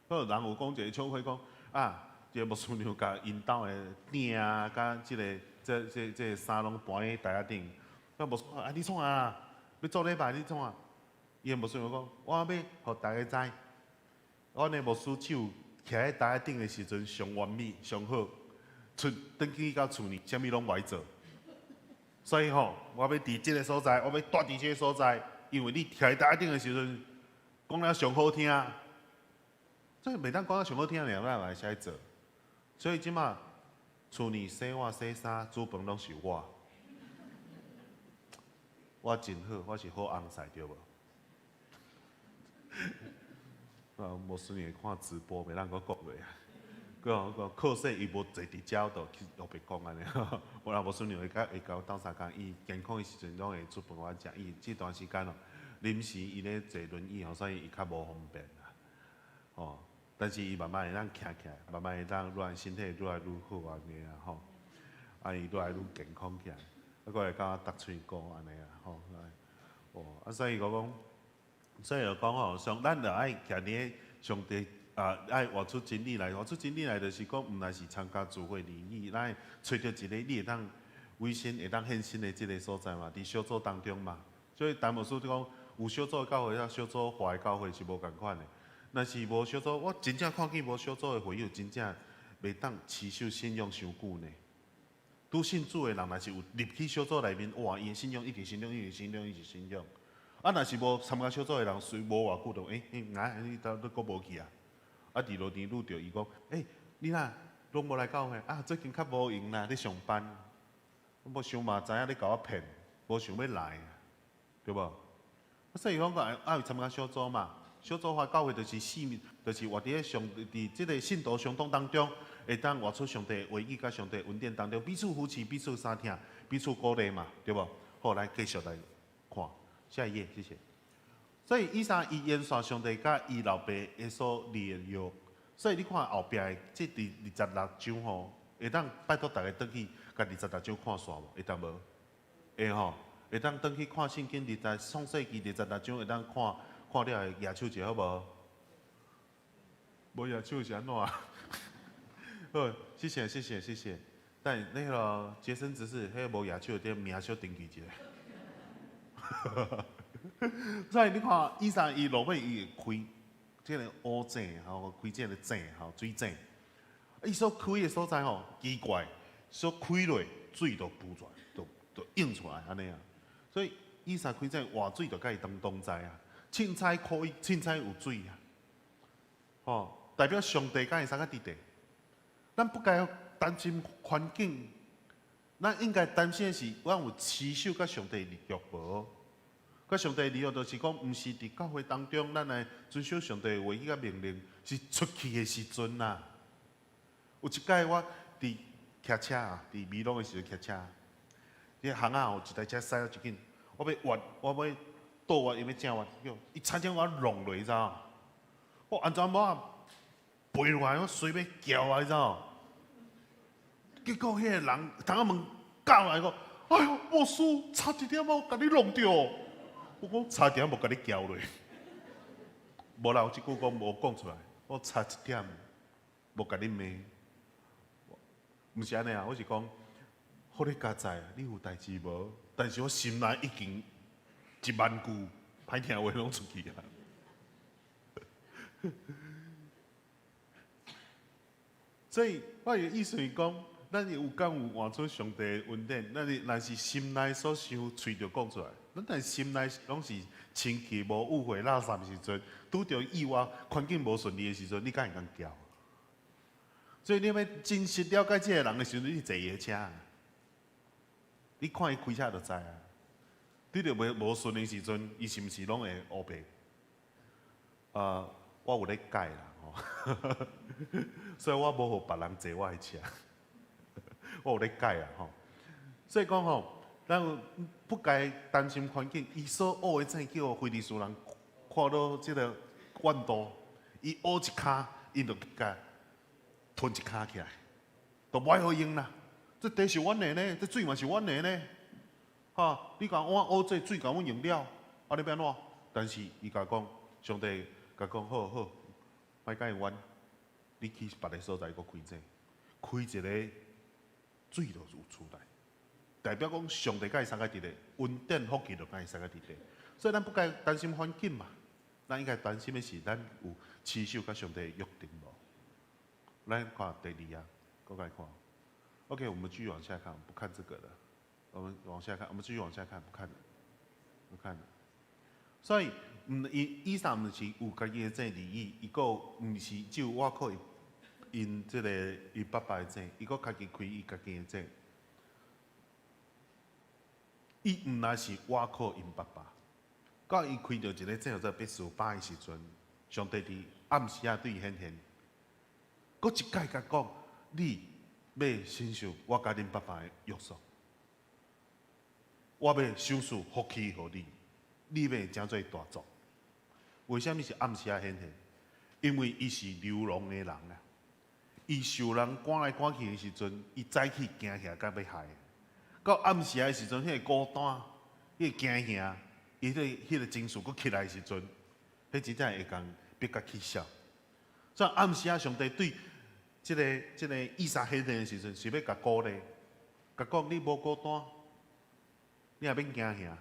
好，人有讲一个笑话讲啊，一个牧师娘甲因兜的鼎啊，甲即个这衫拢搬喺台仔顶。啊，牧师啊，你创啊？要做礼拜你创啊？伊个牧师娘讲，我要互大家知，我呢牧师手徛喺台仔顶的时阵上完美上好，转去到厝呢，啥物拢歹做。所以吼，我要伫即个所在，我要住伫即个所在，因为你徛喺台仔顶的时阵，讲了上好听。所以袂当讲到上好听尔，咱来使做。所以即马厝里洗碗洗衫煮饭拢是我，我真好，我是好翁婿对无？无顺利看直播，袂当搁讲落啊。佮讲靠说伊无坐伫遮度去后壁讲安尼，我若无顺利会甲斗相共，伊健康的时阵拢会煮饭我食。伊即段时间哦，临时伊咧坐轮椅吼，所以伊较无方便啦。哦。但是伊慢慢会当徛起来，慢慢会当愈身体愈来愈好安尼啊吼，啊伊愈来愈健康起来，啊佫会甲我喙膏安尼啊吼，哦啊所以讲，所以就讲吼，咱着爱徛伫上帝啊爱活出真理来，活出真理来就是讲，毋但是参加聚会礼仪，咱会找着一个你会当委身会当献身的即个所在嘛，伫小组当中嘛，所以陈牧师就讲，有小组的教会，啊小组化的教会是无共款的。若是无小组，我真正看见无小组的会友，真正袂当持守信仰伤久呢。拄信主的人，若是有入去小组内面，哇，伊的信仰一直信仰，一直信仰，一直信仰。啊，若是无参加小组的人，随无偌久就你都搁无去啊？啊，伫路边拄着伊讲，你哪拢无来教会啊？最近较无闲啦，咧上班。无想嘛，知影咧甲我骗，无想要来，对无？所以讲爱参加小组嘛。小组化教会就是就是活伫咧伫即个信徒相通当中，会当活出上帝话语甲上帝恩典当中，彼此扶持，彼此相听，彼此鼓励嘛，对无？好，来继续来看下一页，谢谢。所以以上伊延续上帝甲伊老爸的所立的约，所以你看后壁的即第26章吼，会当拜托大家转去甲26章看煞无？会当无？会吼，会当转去看圣经创世纪26章会当看。看了会举手者好无？无举手是安怎？好，谢谢谢谢谢谢。但那个洁身执事，迄个无举手的名小登记一下。所以你看，以前伊落尾伊会开即个乌井，吼开即个井，吼水井。伊所开的所在吼奇怪，所开落水就浮出来，就涌出来安尼啊。所以以前开井活水就甲伊同在啊。凊彩可以，凊彩有水啊！吼，代表上帝敢会使甲伫地。咱不该担心环境，咱应该担心的是，我有持守甲上帝立约无？甲上帝立约就是讲，毋是伫教会当中，咱来遵守上帝的话语甲命令，是出去的时阵啦。有一摆我伫骑车啊，伫美浓的时阵骑车，伫巷仔有一台车驶了一紧，我要。倒我因要正我，伊差点我弄落，你知道？我安怎无啊？飞落来，我随便叫啊，你知道？结果迄个人当我问教来讲，哎呦，牧师差一点我甲你弄着，我讲差点无甲你叫落，无啦，我即句讲无讲出来，我差一点无甲你骂，毋是安尼啊，我是讲，好你家在，你有代志无？但是我心内已经。10000句歹听话拢出去啊！所以我的意思是讲，咱有敢有换出上帝的恩典？咱若是心内所想，嘴就讲出来。咱但心内拢是清气无误会、垃圾的时阵，拄着意外、环境无顺利的时阵，你敢会叫？所以你要真实了解这个人的时阵，你坐伊的车，你看伊开车就知啊。你着无顺的时阵，伊是毋是拢会乌白？我有咧改啦，吼，所以我无互别人坐我的车，我有咧改啦，吼。所以讲吼，咱不该担心环境，伊所学的证叫非利士人看到即个怨妒，伊学一骹，伊就甲吞一骹起来，都袂好用啦。这地是阮的呢，这水嘛是阮的呢。哈，你讲我乌这水甲阮用了，啊你要安怎？但是伊甲讲，上帝甲讲好好，莫甲伊冤，你去别个所在，搁开这，开一个水就有出来，代表讲上帝甲伊三个伫咧，恩典福气就甲伊三个伫咧，所以咱不该担心环境嘛，咱应该担心的是咱有持守甲上帝的约定无？咱看第二啊，搁来看。OK， 我们继续往下看，不看这个了。我们往下看，我们继续往下看，不看了，不看了。所以，以上毋是有家己的这利益，伊个毋是只有我靠因这个伊爸爸的这，伊个家己开伊家己的这。伊毋那是我靠因爸爸，到伊开着一个这叫做必须巴的时阵，上帝伫暗时啊对伊显现，搁一届甲讲，你要承受我甲恁爸爸的约束。我要收束福气互你，你要真做大族。为什么是暗时啊显现？因为伊是流浪的人啊，伊受人赶来赶去的时阵，伊早起惊吓甲要害。到暗时啊的时阵，迄个孤单，迄个惊吓，伊迄个情绪佫起来的时阵，迄真正会共逼甲起笑。所以暗时啊，上帝对即个以撒显现的时阵，是要甲鼓励，甲讲你无孤单。你也免惊吓，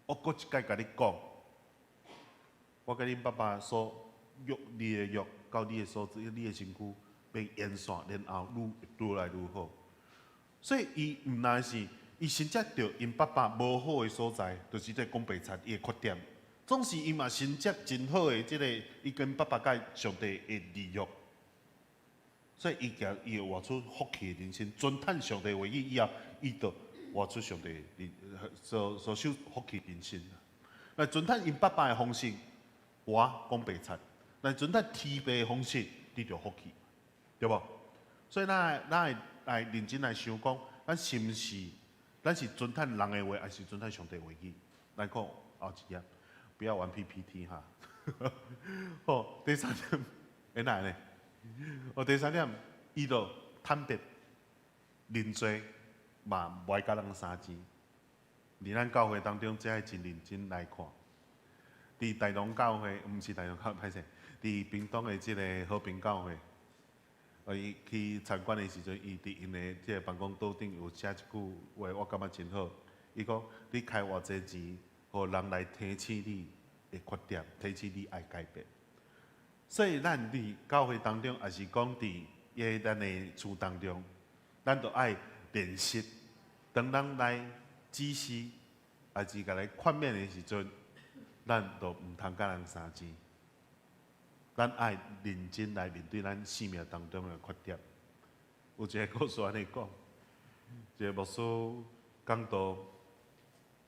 我搁一届甲你讲，我甲恁爸爸所约你的约，到你的所在，你的身躯变延续，然后愈来愈好。所以伊毋但是伊先接到因爸爸无好的所在，就是这讲白贼伊的缺点。总是伊嘛先接真好的即个伊跟爸爸甲上帝的利约，所以伊会活出福气的人生，尊叹上帝话语以后，伊就活出上帝所受福气人生。来尊叹因爸爸的方式，我讲白贼；来尊叹天父的方式，得到福气，对无？所以咱会来认真来想讲，咱是毋是咱是尊叹人的话，还是尊叹上帝的话语？咱讲后一页，不要玩 PPT 哈。好，第三点，会哪呢？第三点，伊就坦白认罪。嘛，袂甲人相争。伫咱教会当中，这爱真认真来看。伫大同教会，毋是大同教会，歹势，伫屏东的即个和平教会，伊去参观的时阵，伊伫因的即个办公桌顶有写一句话，我感觉真好。伊讲：你开偌济钱，互人来提起你的缺点，提起你爱改变。所以咱伫教会当中，也是讲伫咱的厝当中，咱都爱练习。当咱来指示，还是甲来劝勉的时阵，咱就毋通甲人相争。咱爱认真来面对咱生命当中的缺点。有一个故事安尼讲，一个牧师讲道，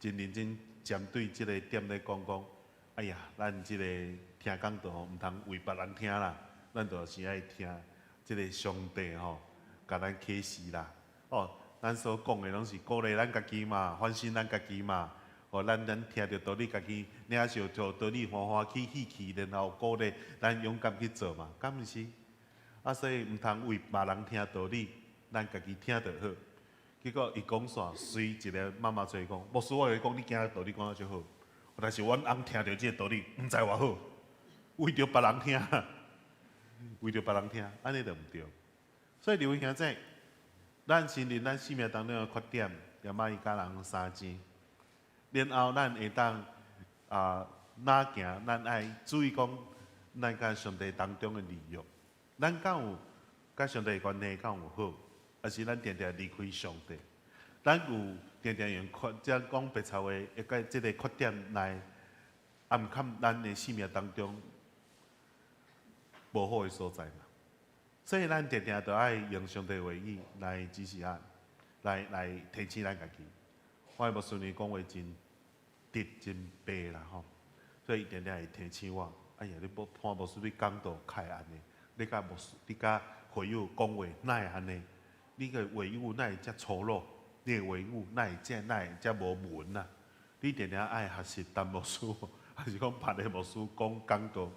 真认真针对即个点咧讲，哎呀，咱即个听讲道毋通为别人听啦，咱就是爱听即个上帝吼，甲咱启示啦，哦。咱所讲的拢是鼓励咱家己嘛，反省咱家己嘛。哦，咱听着道理，家己领受着道理，欢欢喜喜，然后鼓励咱勇敢去做嘛，敢毋是？啊，所以毋通为别人听道理，咱家己听着好。结果伊讲煞，随一个妈妈出来讲，牧师我讲你今日道理讲得就好，但是阮翁听着即个道理，毋知偌好，为着别人听，为着别人听，安尼就毋对。所以刘兄弟。咱承认咱生命当中的缺点，也莫伊甲人相争。然后咱会当哪行，咱爱注意讲，咱甲上帝当中的利益。咱敢有甲上帝的关系敢有好，还是咱定定离开上帝？咱有定定用缺，即讲白操话，会甲即个缺点来暗藏咱的生命当中无好的所在嘛。所以咱定定都爱用上帝话语来指示咱，来提醒咱家己。我的牧师你讲话真直真白啦吼，所以定定会提醒我。哎呀，你看牧师你讲道开安尼，你甲牧师你甲会友讲话哪会安尼？你个话语哪会遮粗鲁？你的话语哪会遮无文啊？你定定爱学习当牧师，还是讲别个牧师讲道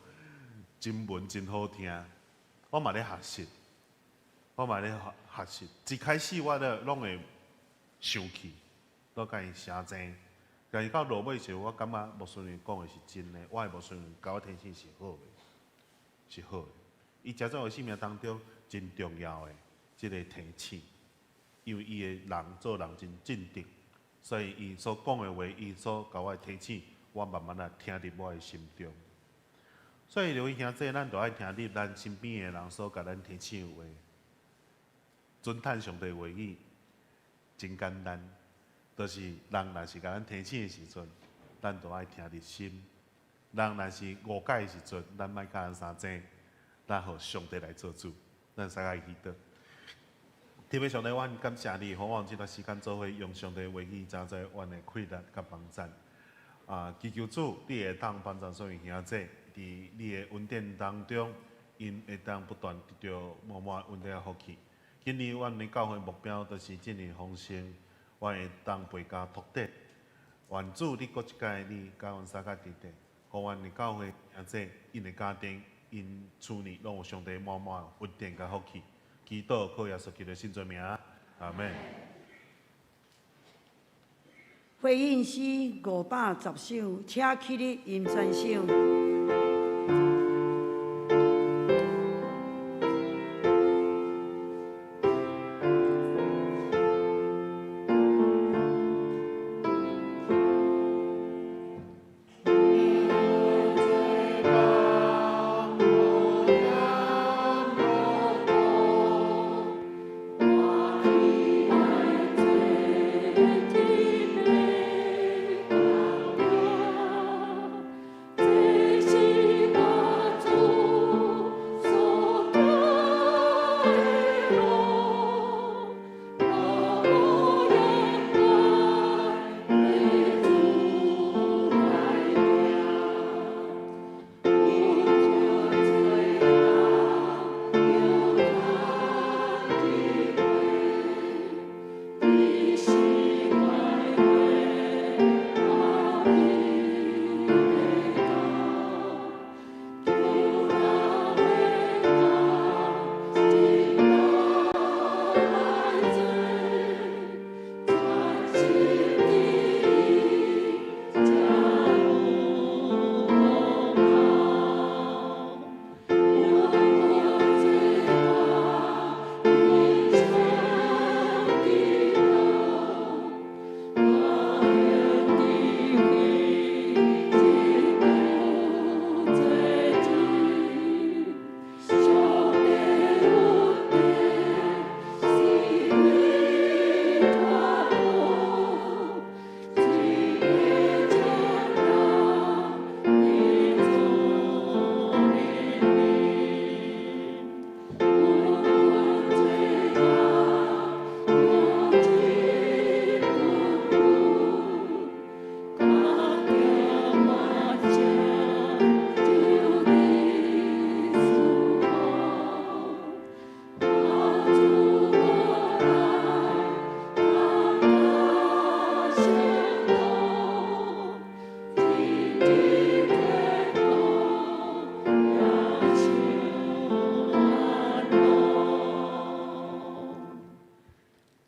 真文真好听？我嘛咧学习，我嘛咧学习。一开始我咧拢会生气，都甲伊声争。但是到落尾时候，我感觉牧师娘讲的是真的，我的牧师娘甲我提醒是好的，是好的。伊食在我生命当中真重要的即个提醒，因为伊的人做人真正直，所以伊所讲的话，伊所甲我的提醒，我慢慢啊听入我的心中。所以，各位兄弟，咱都爱听入咱身边的人所甲咱提醒的话，尊叹上帝话语，真简单。就是人若是甲咱提醒的时阵，咱都爱听入心；人若是误解的时阵，咱莫甲人相争，咱互上帝来做主，咱使爱祈祷。特别上帝，阮感谢你，互我即段时间做伙用上帝话语，站在阮的气力甲帮助。祈求主，你会当帮助所有兄弟，伫你的恩典当中，因会当不断得到满满恩典的福气。今年阮的教会目标就是今年丰盛。我会当陪家托底，愿主你搁一届你甲阮三甲弟弟，互阮的教会兄弟因的家庭因厝内拢有上帝满满恩典甲福气。祈祷靠耶稣基督的圣名，阿门。回应诗510首，请起立吟宣首。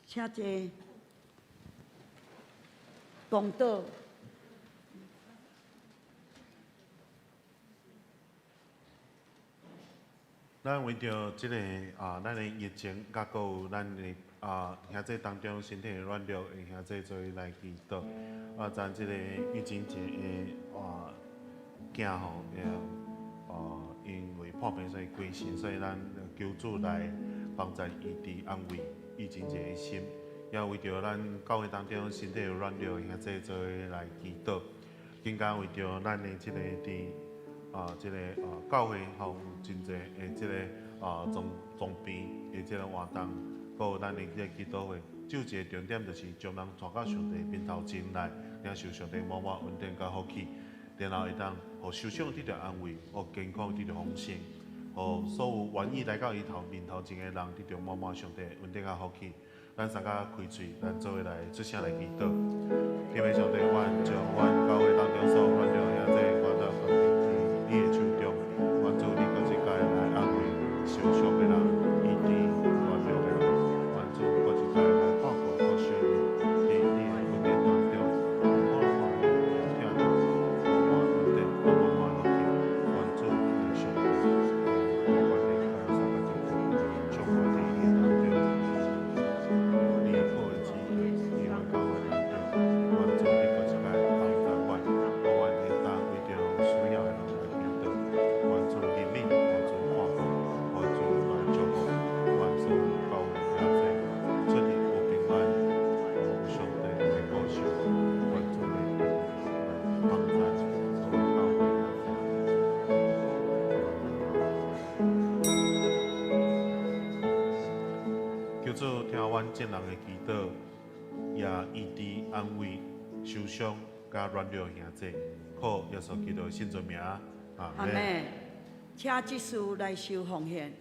请坐，公道。咱为着即个咱的疫情，甲搁有咱的兄弟当中身体软弱的兄弟做来祈祷。咱即个疫情节的囝吼，因为破病所以归心，所以咱求主来帮助医治安慰疫情者的心，也为着咱教会当中身体有软弱兄弟做伙来祈祷，更加为着咱的即个教会还有真侪的即个装备的即个活动，还有咱的即个祈祷会，就一个重点就是将人带到上帝面头前来，领受上帝满满恩典甲福气，然后会当互受伤得到安慰，互健康得到丰盛，互所有愿意来到伊面头前的人得到满满上帝恩典甲福气。咱三甲开嘴，咱做伙来出声来祈祷。天父上帝，阮将阮教会当中所有软弱兄弟，我到到你的手中，愿主你搁一届来安慰受伤的人，医治软弱的人，愿主搁一届来看顾各需要伫你的恩典当中，满满的听到，满满恩典，满满福气，愿主你上帝，我愿你开三个祝福，将我伫你当中。你的好的旨意，你的教会当中，愿主你搁一届帮助我，互阮会当为着需要的人来祈祷，愿主怜悯，愿主看顾，愿主来祝福，愿所有教会兄弟出入有平安，有上帝的保守，愿主的帮助所有教会兄弟。求主听阮众人的祈祷，也医治安慰受伤甲软弱兄弟，靠耶稣基督的圣尊名，阿门。阿妹，请即事来受奉献。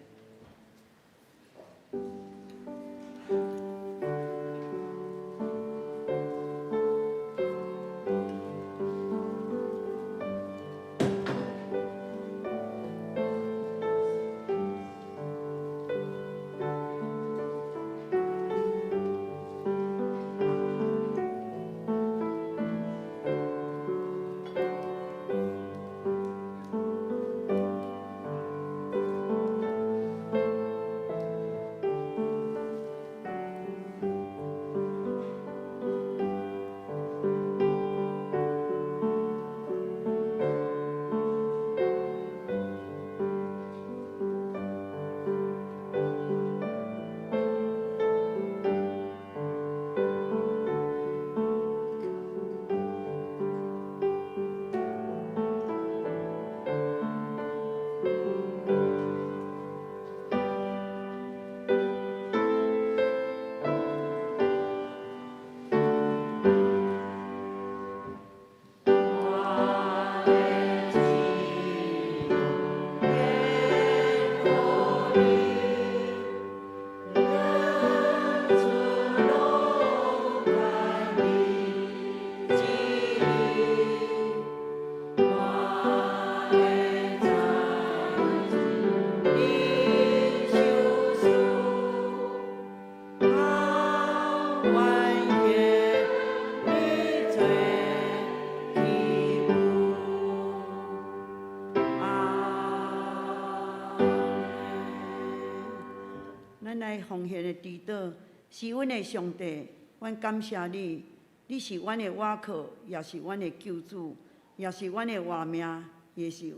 奉献的祈祷，是阮的上帝，阮感谢你，你是阮的倚靠，也是阮的救主，也是阮的活命，也是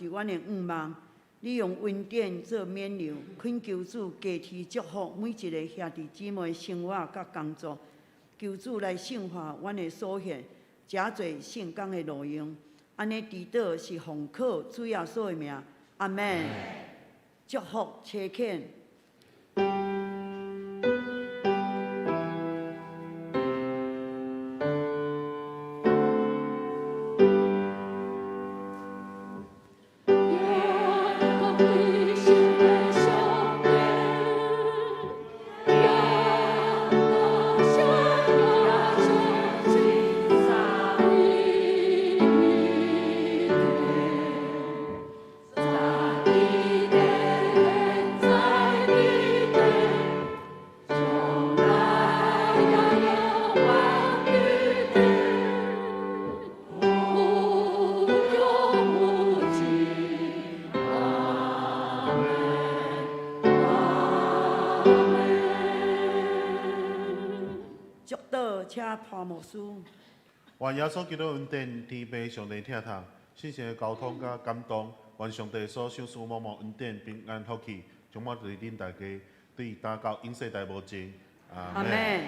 阮的愿望。你用恩典做冕旒，恳求主加添祝福每一个兄弟姊妹生活甲工作，求主来圣化阮的所献，诚侪圣工的路用。安尼祈祷是奉靠主耶稣的名，阿门。祝福车恳。请破牧师。愿耶稣基督恩典、天父上帝疼痛、圣神的交通甲感动，愿上帝所赏赐满满恩典、平安福气，充满伫恁大家，对打到永世代无尽。阿阿门。门。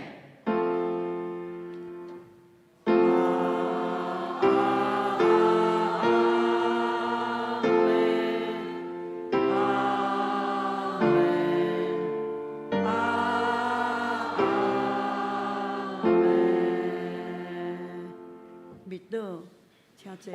密道，请坐。